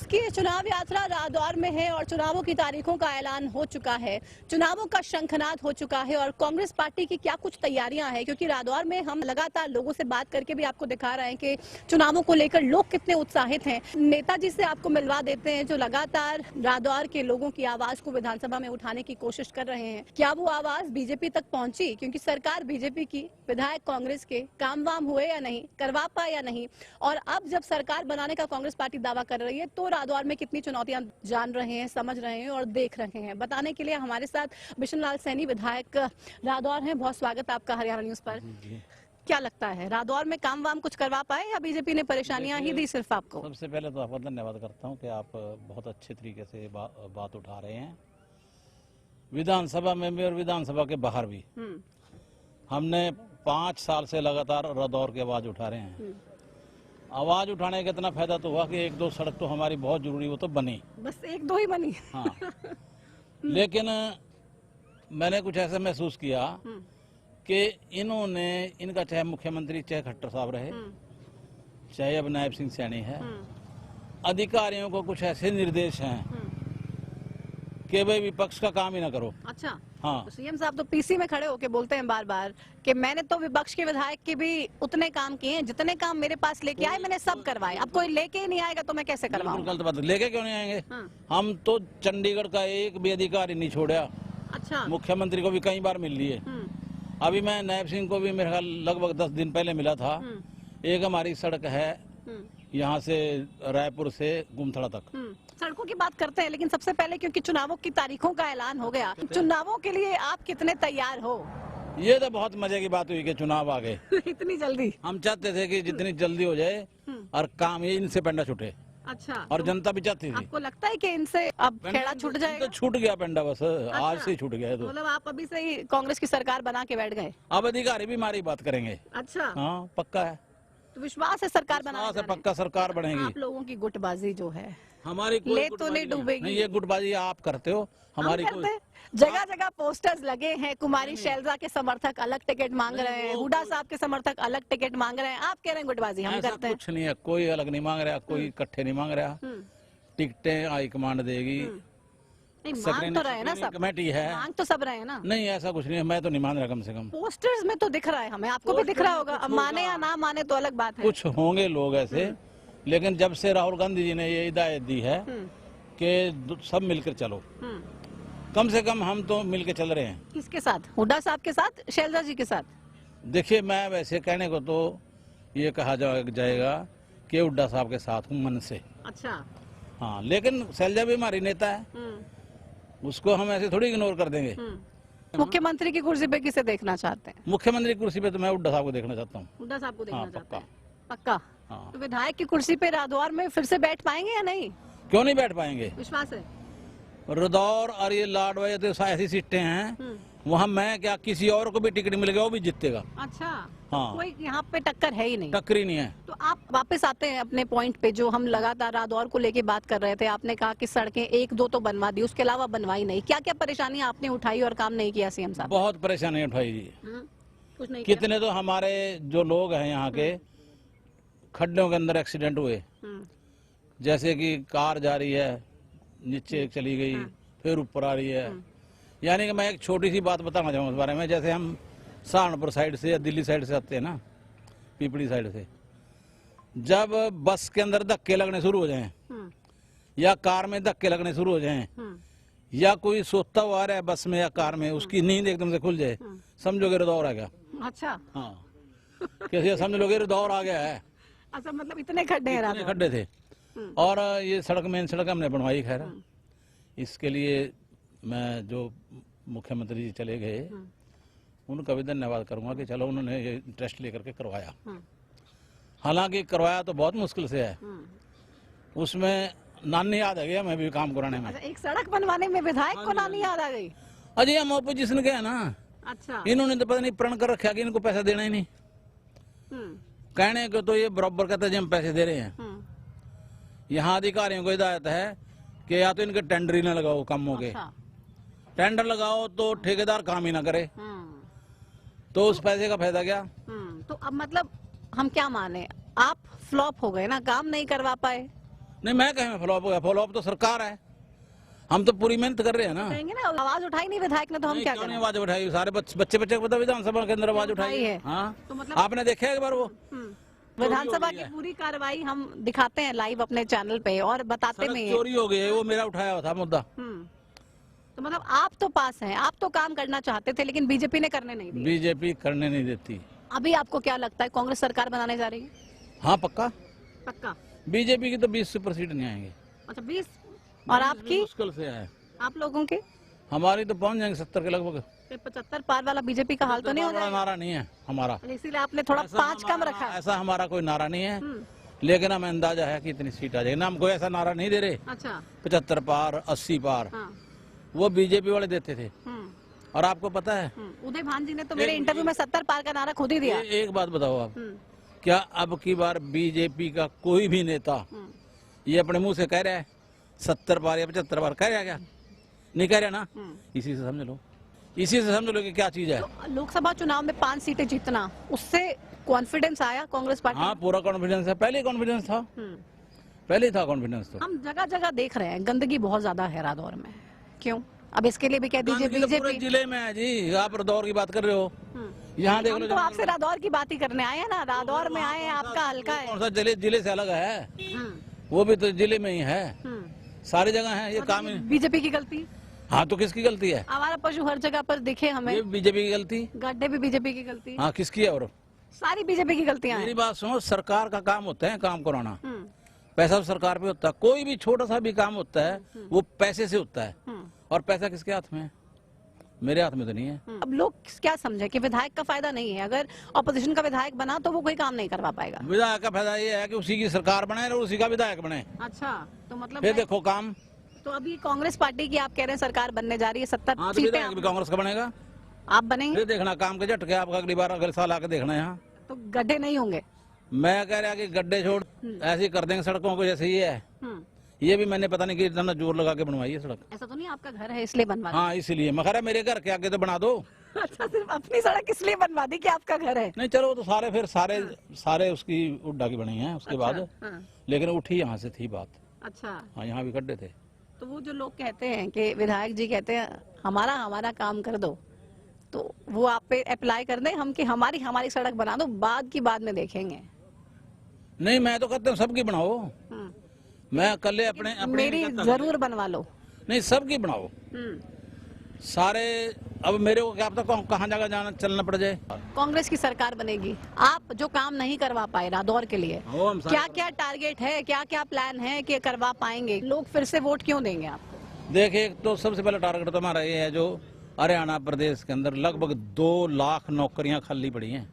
की चुनाव यात्रा रादौर में है और चुनावों की तारीखों का ऐलान हो चुका है। चुनावों का शंखनाद हो चुका है और कांग्रेस पार्टी की क्या कुछ तैयारियां हैं, क्योंकि रादौर में हम लगातार लोगों से बात करके भी आपको दिखा रहे हैं कि चुनावों को लेकर लोग कितने उत्साहित हैं। नेताजी से आपको मिलवा देते हैं जो लगातार रादौर के लोगों की आवाज को विधानसभा में उठाने की कोशिश कर रहे हैं। क्या वो आवाज बीजेपी तक पहुंची? क्योंकि सरकार बीजेपी की, विधायक कांग्रेस के, काम वाम हुए या नहीं, करवा पाए या नहीं, और अब जब सरकार बनाने का कांग्रेस पार्टी दावा कर रही है तो रादौर में कितनी चुनौतियां जान रहे हैं, समझ रहे हैं और देख रहे हैं। बताने के लिए हमारे साथ बिशन लाल सैनी विधायक रादौर हैं। बहुत स्वागत आपका हरियाणा न्यूज पर। क्या लगता है, रादौर में काम वाम कुछ करवा पाए या बीजेपी ने परेशानियां ही दी सिर्फ आपको? सबसे पहले तो आपका धन्यवाद करता हूं कि आप बहुत अच्छे तरीके से बात उठा रहे हैं। विधानसभा में भी और विधानसभा के बाहर भी हमने 5 साल से लगातार रादौर की आवाज उठा रहे हैं। आवाज उठाने का इतना फायदा तो हुआ कि 1-2 सड़क तो हमारी बहुत जरूरी, वो तो बनी, बस 1-2 ही बनी। हाँ। लेकिन मैंने कुछ ऐसा महसूस किया कि इन्होंने, इनका चाहे मुख्यमंत्री चाहे खट्टर साहब रहे, चाहे अब नायब सिंह सैनी है, अधिकारियों को कुछ ऐसे निर्देश हैं कि भाई विपक्ष का काम ही ना करो। अच्छा, हाँ। तो सीएम साहब तो पीसी में खड़े होके बोलते हैं बार बार कि मैंने तो विपक्ष के विधायक के भी उतने काम किए हैं, जितने काम मेरे पास लेके आए मैंने सब करवाए, अब कोई लेके ही नहीं आएगा तो मैं कैसे करवाऊं? गलत बात, लेके क्यों नहीं आएंगे? हाँ। हम तो चंडीगढ़ का एक भी अधिकारी नहीं छोड़ा। अच्छा। मुख्यमंत्री को भी कई बार मिल लिए। अभी मैं नायब सिंह को भी मेरे ख्याल लगभग 10 दिन पहले मिला था। एक हमारी सड़क है यहाँ से रायपुर से गुमथड़ा तक। सड़कों की बात करते हैं, लेकिन सबसे पहले क्योंकि चुनावों की तारीखों का ऐलान हो गया, चुनावों के लिए आप कितने तैयार हो? ये तो बहुत मजे की बात हुई कि चुनाव आ गए। इतनी जल्दी? हम चाहते थे कि जितनी जल्दी हो जाए और काम ये इनसे पेंडा छूटे। अच्छा। और जनता भी चाहती थी। आपको लगता है कि इनसे अब खेड़ा छूट जाएगा? तो छूट गया पेंडा, बस आज से ही छूट गया है। तो मतलब आप अभी से ही कांग्रेस की सरकार बना के बैठ गए? अब अधिकारी भी हमारी बात करेंगे। अच्छा। हाँ, पक्का है। तो विश्वास है सरकार बना से पक्का सरकार बनेगी। आप लोगों की गुटबाजी जो है हमारी कोई ले तो नहीं डूबेगी? नहीं, ये गुटबाजी आप करते हो, हमारी कोई। जगह जगह पोस्टर्स लगे हैं, कुमारी शैलजा के समर्थक अलग टिकट मांग रहे हैं, हुड्डा साहब के समर्थक अलग टिकट मांग रहे हैं, आप कह रहे हैं गुटबाजी हम करते हैं? कुछ नहीं है, कोई अलग नहीं मांग रहा, कोई इकट्ठे नहीं मांग रहा। टिकटें हाईकमांड देगी। मांग तो रहे ना सब, कमेटी है, मांग तो सब रहे ना। नहीं ऐसा कुछ नहीं है, मैं तो नहीं मान रहा। कम से कम पोस्टर्स में तो दिख रहा है हमें, आपको भी दिख रहा होगा। अब माने या ना माने तो अलग बात है। कुछ होंगे लोग ऐसे, लेकिन जब से राहुल गांधी जी ने ये हिदायत दी है कि सब मिलकर चलो, कम से कम हम तो मिलकर चल रहे हैं। किसके साथ? हुड्डा साहब के साथ, शैलजा जी के साथ? देखिए, मैं वैसे कहने को तो ये कहा जाएगा कि हुड्डा साहब के साथ हूँ मन से। अच्छा। हाँ, लेकिन शैलजा भी हमारी नेता है, उसको हम ऐसे थोड़ी इग्नोर कर देंगे। मुख्यमंत्री की कुर्सी पे किसे देखना चाहते हैं? मुख्यमंत्री की कुर्सी पे तो मैं हुड्डा साहब को देखना चाहता हूँ। हुड्डा साहब को देखना हाँ, चाहते हैं? पक्का। पक्का। हाँ। तो विधायक की कुर्सी पे रादौर में फिर से बैठ पाएंगे या नहीं? क्यों नहीं बैठ पाएंगे? विश्वास है? रादौर और ये लाडवा तो ऐसी सीटें हैं, वहाँ मैं क्या, किसी और को भी टिकट मिल गया वो भी जीतेगा। अच्छा। हाँ। कोई यहाँ पे टक्कर है ही नहीं? टक्कर ही नहीं है। तो आप वापस आते हैं अपने पॉइंट पे, जो हम लगातार रादौर को लेके बात कर रहे थे। आपने कहा कि सड़कें 1-2 तो बनवा दी, उसके अलावा बनवाई नहीं। क्या क्या परेशानी आपने उठाई और काम नहीं किया सीएम साहब? बहुत परेशानी उठाई जी। कुछ नहीं कितने तो हमारे जो लोग हैं यहाँ के, खड्डों के अंदर एक्सीडेंट हुए। जैसे कि कार जा रही है, नीचे चली गई, फिर ऊपर आ रही है। यानी कि मैं एक छोटी सी बात बताना चाहूँगा इस बारे में। जैसे हम सहारनपुर साइड से या दिल्ली साइड से आते हैं ना, पीपड़ी साइड से, जब बस के अंदर धक्के लगने शुरू हो जाएं या कार में धक्के लगने शुरू हो जाएं, या कोई सोता हुआ आ रहा है बस में या कार में, उसकी नींद एकदम से खुल जाए, समझोगे रादौर आ गया। अच्छा। हाँ, कैसे समझ लोगे रादौर आ गया है। अच्छा, मतलब इतने खड्डे हैं? इतने खड्डे थे। और ये सड़क, मेन सड़क हमने बनवाई। खैर, इसके लिए मैं, जो मुख्यमंत्री जी चले गए, उनका भी धन्यवाद करूंगा कि चलो उन्होंने ये इंटरेस्ट लेकर के करवाया। हालांकि करवाया तो बहुत मुश्किल से है। उसमें नानी याद आ गया, मैं भी काम कराने में। अच्छा, एक सड़क बनवाने में विधायक को नानी याद आ गई? अजय, हम ऑपोजिशन के है ना। अच्छा। इन्होंने तो पता नहीं प्रण कर रखा कि इनको पैसा देना ही नहीं। कहने को तो ये बराबर कहते हैं हम पैसे दे रहे हैं। यहाँ अधिकारियों को हिदायत है कि या तो इनके टेंडर ही ना लगाओ कामों के। अच्छा। टेंडर लगाओ तो ठेकेदार काम ही ना करे, तो उस पैसे का फायदा क्या? तो अब मतलब हम क्या माने, आप फ्लॉप हो गए ना, काम नहीं करवा पाए? नहीं, मैं कहीं फ्लॉप हो गया? फ्लॉप तो सरकार है, हम तो पूरी मेहनत कर रहे हैं ना। कहेंगे ना आवाज उठाई नहीं विधायक ने, तो हम नहीं, क्या क्यों करें? नहीं आवाज उठाई? सारे बच्चे को पता विधानसभा के अंदर आवाज उठाई है। हाँ, तो मतलब आपने देखा है एक बार वो? विधानसभा की पूरी कार्रवाई हम दिखाते हैं लाइव अपने चैनल पे और बताते सड़क भी हैं। चोरी हो गई है, वो मेरा उठाया हुआ था मुद्दा। तो मतलब आप तो पास हैं, आप तो काम करना चाहते थे, लेकिन बीजेपी ने करने नहीं दिया। बीजेपी करने नहीं देती। अभी आपको क्या लगता है कांग्रेस सरकार बनाने जा रही है? हाँ, पक्का। पक्का? बीजेपी की तो 20 से सीट नहीं आएंगे। अच्छा 20? और आपकी? मुश्किल से है। आप लोगों के? हमारी तो पहुंच जाएंगे 70 के लगभग। 75 पार वाला बीजेपी का हाल तो नहीं हो बड़ा जाएगा? नारा नहीं है हमारा, इसीलिए आपने थोड़ा 5 कम रखा है। ऐसा हमारा कोई नारा नहीं है, लेकिन हमें अंदाजा है कि इतनी सीट आ जाएगी ना। हम कोई ऐसा नारा नहीं दे रहे अच्छा 75 पार 80 पार, हाँ। वो बीजेपी वाले देते थे। और आपको पता है, उदय भान जी ने तो मेरे इंटरव्यू में 70 पार का नारा खुद ही दिया। एक बात बताओ आप, क्या अब की बार बीजेपी का कोई भी नेता ये अपने मुंह से कह रहा है 70 पार या 75 पार? कह रहा है क्या? नहीं कह रहा ना। इसी से समझ लो, इसी से समझ लो कि क्या चीज है। तो लोकसभा चुनाव में 5 सीटें जीतना, उससे कॉन्फिडेंस आया कांग्रेस पार्टी? हाँ, पूरा कॉन्फिडेंस है, पहले कॉन्फिडेंस था, पहले ही था कॉन्फिडेंस। तो हम जगह जगह देख रहे हैं गंदगी बहुत ज्यादा है रादौर में, क्यों? अब इसके लिए भी कह दीजिए गंदगी तो पूरे बीजेपी। जिले में है जी, आप रादौर की बात कर रहे हो, यहाँ देख हम लो। तो आपसे रादौर की बात ही करने आए हैं ना, रादौर में आए हैं, आपका हल्का है। कौन सा जिले से अलग है? वो भी तो जिले में ही है, सारी जगह है ये काम। बीजेपी की गलती? हाँ, तो किसकी गलती है? आवारा पशु हर जगह पर दिखे हमें, ये बीजेपी की गलती। गड्ढे भी बीजेपी की गलती। हाँ, किसकी है? और सारी बीजेपी की गलतियां मेरी हैं। बात सुनो, सरकार का काम होता है काम कराना, पैसा तो सरकार पे होता है। कोई भी छोटा सा भी काम होता है वो पैसे से होता है, और पैसा किसके हाथ में है? मेरे हाथ में तो नहीं है। अब लोग क्या समझे कि विधायक का फायदा नहीं है, अगर ऑपोजिशन का विधायक बना तो वो कोई काम नहीं करवा पाएगा। विधायक का फायदा ये है कि उसी की सरकार बने और उसी का विधायक बने। अच्छा, तो मतलब फिर देखो काम। तो अभी कांग्रेस पार्टी की आप कह रहे हैं सरकार बनने जा रही है, 70 हाँ, तो सीटें विधायक भी कांग्रेस का बनेगा। आप बनेंगे फिर देखना काम के झटके आपका अगली बार अगले साल आके देखना यहाँ। तो गड्ढे नहीं होंगे। मैं कह रहा कि गड्ढे छोड़ ऐसे ही कर देंगे सड़कों को, जैसे ये है। ये भी मैंने पता नहीं कि इतना जोर लगा के बनवाई है सड़क। ऐसा तो नहीं आपका घर है इसलिए बनवा हाँ, इसलिए मैं कह रहा मेरे घर के आगे तो बना दो। अच्छा, सिर्फ अपनी सड़क इसलिए बनवा दी कि आपका घर है? नहीं, चलो वो तो सारे फिर सारे उसकी उड्डा की बनी है उसके बाद, हाँ। लेकिन उठी यहाँ से थी बात। अच्छा, हाँ, यहाँ भी गड्ढे थे। तो वो जो लोग कहते हैं कि विधायक जी कहते हैं हमारा काम कर दो, तो वो आप पे अप्लाई कर दें हम कि हमारी सड़क बना दो, बाद की बाद में देखेंगे। नहीं, मैं तो कहता हूँ सबकी बनाओ। मैं कल अपने मेरी जरूर बनवा लो। नहीं, सबकी बनाओ सारे। अब मेरे को क्या पता कहाँ जगह जाना चलना पड़ जाए। कांग्रेस की सरकार बनेगी, आप जो काम नहीं करवा पाए रादौर के लिए, क्या क्या टारगेट है, क्या क्या प्लान है कि करवा पाएंगे? लोग फिर से वोट क्यों देंगे आपको? देखिए, तो सबसे पहला टारगेट तो हमारा ये है, जो हरियाणा प्रदेश के अंदर लगभग 2 लाख नौकरियां खाली पड़ी हैं,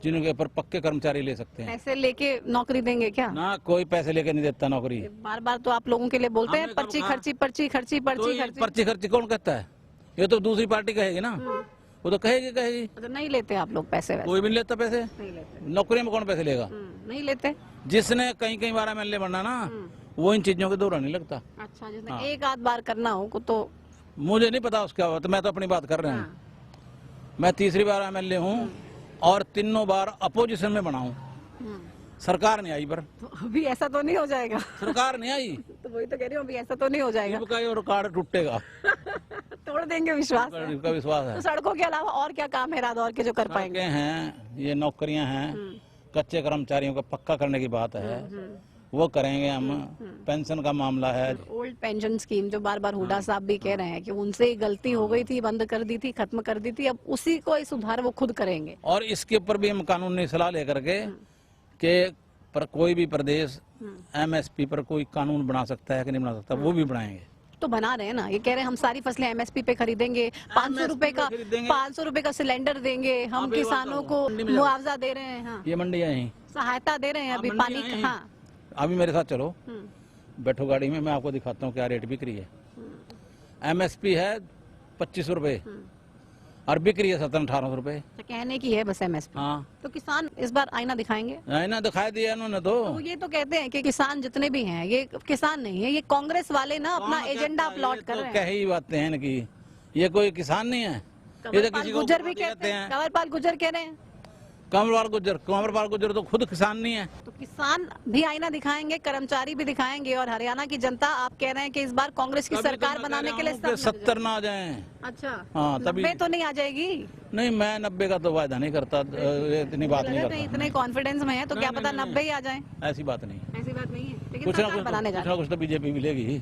जिनके ऊपर पक्के कर्मचारी ले सकते हैं। पैसे लेके नौकरी देंगे क्या? ना, कोई पैसे लेके नहीं देता नौकरी। बार बार तो आप लोगों के लिए बोलते हैं पर्ची खर्ची पर्ची खर्ची पर्ची खर्ची। पर्ची खर्ची कौन कहता है? ये तो दूसरी पार्टी कहेगी ना, वो तो कहेगी। तो नहीं लेते आप लोग पैसे? वैसे कोई भी नहीं लेता पैसे। नहीं लेते। नौकरी में कौन पैसे लेगा? नहीं लेते। जिसने कई बार MLA बनना ना, वो इन चीजों के दौरा नहीं लगता। अच्छा, जिसने एक आध बार करना हो तो मुझे नहीं पता उसका, तो मैं तो अपनी बात कर रहा हूँ। मैं तीसरी बार MLA हूँ और तीनों बार अपोजिशन में बना हूँ, सरकार नहीं आई। पर तो अभी ऐसा तो नहीं हो जाएगा? सरकार नहीं आई तो वही तो कह रही हूँ, अभी ऐसा तो नहीं हो जाएगा। और कार्ड टूटेगा। तोड़ देंगे विश्वास है। का विश्वास है। तो सड़कों के अलावा और क्या काम है रादौर के जो कर पाएंगे? हैं, ये नौकरियां हैं, कच्चे कर्मचारियों को पक्का करने की बात है, वो करेंगे हम। पेंशन का मामला है, ओल्ड पेंशन स्कीम जो बार बार हुड्डा साहब भी कह रहे हैं कि उनसे गलती हो गई थी, बंद कर दी थी, खत्म कर दी थी, अब उसी को सुधार वो खुद करेंगे। और इसके ऊपर भी हम कानूनी सलाह लेकर के कि पर कोई भी प्रदेश MSP पर कोई कानून बना सकता है कि नहीं बना सकता, वो भी बनाएंगे। तो बना रहे हैं ना, ये कह रहे हैं हम सारी फसलें MSP पे खरीदेंगे, 500 रुपए का सिलेंडर देंगे, हम किसानों को मुआवजा दे रहे हैं। हाँ। ये मंडियां ही सहायता दे रहे हैं अभी पानी का। हाँ। अभी मेरे साथ चलो, बैठो गाड़ी में, मैं आपको दिखाता हूँ क्या रेट बिक रही है। MSP है 2500 रुपए और बिक्री है 1700-1800 रुपए। तो कहने की है बस MSP। हाँ, तो किसान इस बार आईना दिखाएंगे? आईना दिखाई दिया इन्होंने तो ये तो कहते हैं कि किसान जितने भी हैं ये किसान नहीं है, ये कांग्रेस वाले ना अपना एजेंडा प्लॉट कर रहे हैं। क्या ही बातें हैं इनकी, ये कोई किसान नहीं है। ये तो किसी को गुजर भी कहते हैं, कंवरपाल गुजर कह रहे हैं कंवरपाल गुर्जर तो खुद किसान नहीं है। तो किसान भी आईना दिखाएंगे, कर्मचारी भी दिखाएंगे और हरियाणा की जनता आप कह रहे हैं कि इस बार कांग्रेस की सरकार बनाने के लिए सब लग 70 ना आ जाए। जाए। अच्छा, हाँ, तभी 90 तो नहीं आ जाएगी? नहीं, मैं 90 का तो वायदा नहीं करता, इतनी बात नहीं करता। इतने कॉन्फिडेंस में है तो क्या पता 90 ही आ जाए। ऐसी बात नहीं, ऐसी बात नहीं है, लेकिन कुछ ना सरकार बनाने जा कुछ तो बीजेपी मिलेगी।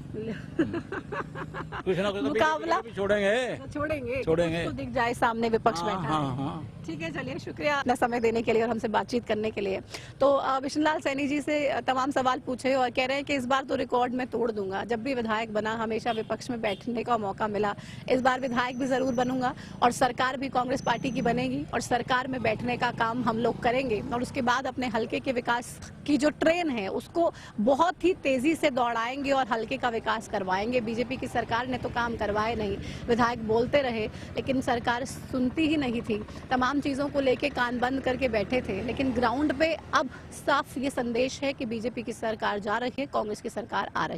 कुछ ना कुछ तो मुकाबला BJP छोड़ेंगे। छोड़ेंगे तो दिख जाए सामने विपक्ष हाँ, बैठा हाँ, है। हाँ। ठीक है, चलिए शुक्रिया अपना समय देने के लिए और हमसे बातचीत करने के लिए। तो विष्णुलाल सैनी जी से तमाम सवाल पूछे और कह रहे हैं कि इस बार तो रिकॉर्ड में तोड़ दूंगा। जब भी विधायक बना हमेशा विपक्ष में बैठने का मौका मिला, इस बार विधायक भी जरूर बनूंगा और सरकार भी कांग्रेस पार्टी की बनेगी और सरकार में बैठने का काम हम लोग करेंगे और उसके बाद अपने हल्के के विकास की जो ट्रेन है उसको बहुत ही तेजी से दौड़ाएंगे और हल्के का विकास करवाएंगे। बीजेपी की सरकार ने तो काम करवाए नहीं, विधायक बोलते रहे लेकिन सरकार सुनती ही नहीं थी, तमाम चीजों को लेके कान बंद करके बैठे थे। लेकिन ग्राउंड पे अब साफ ये संदेश है कि बीजेपी की सरकार जा रही है, कांग्रेस की सरकार आ रही है।